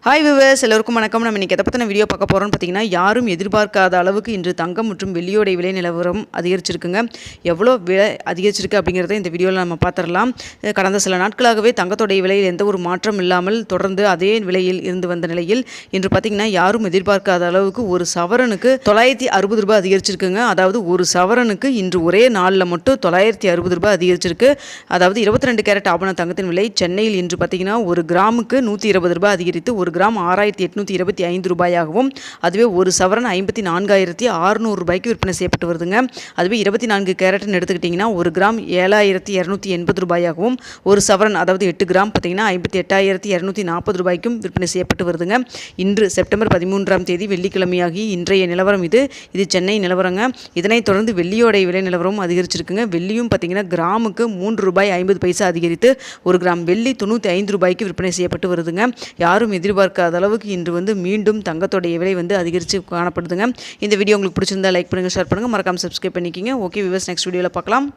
Hi viewers, எல்லோருக்கும் வணக்கம். நம்ம இன்றைக்கி எதை பற்றின வீடியோ பார்க்க போகிறோம்னு பார்த்தீங்கன்னா, யாரும் எதிர்பார்க்காத அளவுக்கு இன்று தங்கம் மற்றும் வெள்ளியோடைய விலை நிலவரம் அதிகரிச்சிருக்குங்க. எவ்வளோ விலை அதிகரிச்சிருக்கு அப்படிங்கிறத இந்த வீடியோவில் நம்ம பார்த்துடலாம். கடந்த சில நாட்களாகவே தங்கத்தோடைய விலையில் எந்த ஒரு மாற்றம் இல்லாமல் தொடர்ந்து அதே விலையில் இருந்து வந்த நிலையில் இன்று பார்த்திங்கன்னா யாரும் எதிர்பார்க்காத அளவுக்கு ஒரு சவரனுக்கு 960 ரூபாய் அதிகரிச்சிருக்குங்க. அதாவது ஒரு சவரனுக்கு இன்று ஒரே நாளில் மட்டும் 960 ரூபாய் அதிகரிச்சிருக்கு. அதாவது 22 கேரட் ஆபண தங்கத்தின் விலை சென்னையில் இன்று பார்த்திங்கன்னா ஒரு கிராமுக்கு 120 ரூபாய் அதிகரித்து ஒரு கிராம் 6825 ரூபாயாகவும், அதுவே ஒரு சவரன் 54,600 ரூபாய்க்கு விற்பனை செய்யப்பட்டு வருதுங்க. அதுவே 24 கேரட்னு எடுத்துக்கிட்டிங்கன்னா ஒரு கிராம் 7,280 ரூபாயாகவும், ஒரு சவரன் அதாவது 8 கிராம் பார்த்திங்கன்னா 58,240 ரூபாய்க்கும் விற்பனை செய்யப்பட்டு வருதுங்க. இன்று செப்டம்பர் 13ஆம் தேதி வெள்ளிக்கிழமையாகி இன்றைய நிலவரம் இது சென்னை நிலவரங்க. இதனைத் தொடர்ந்து வெள்ளியோடைய விலை நிலவரமும் அதிகரிச்சிருக்குங்க. வெள்ளியும் பார்த்திங்கன்னா கிராமுக்கு 3 ரூபாய் 50 பைசா அதிகரித்து ஒரு கிராம் வெள்ளி 95 ரூபாய்க்கு விற்பனை செய்யப்பட்டு வருதுங்க. யாரும் எதிர்பார்க்காத அளவுக்கு இன்று மீண்டும் தங்கத்தோடைய விலை அதிகரித்து காணப்படுதுங்க. இந்த வீடியோ உங்களுக்கு பிடிச்சிருந்தா லைக் பண்ணுங்கள், ஷேர் பண்ணுங்கள், மறக்காமல் சப்ஸ்கிரைப் பண்ணிக்கிங்க. ஓகே வியூவர்ஸ், நெக்ஸ்ட் வீடியோவில் பார்க்கலாம்.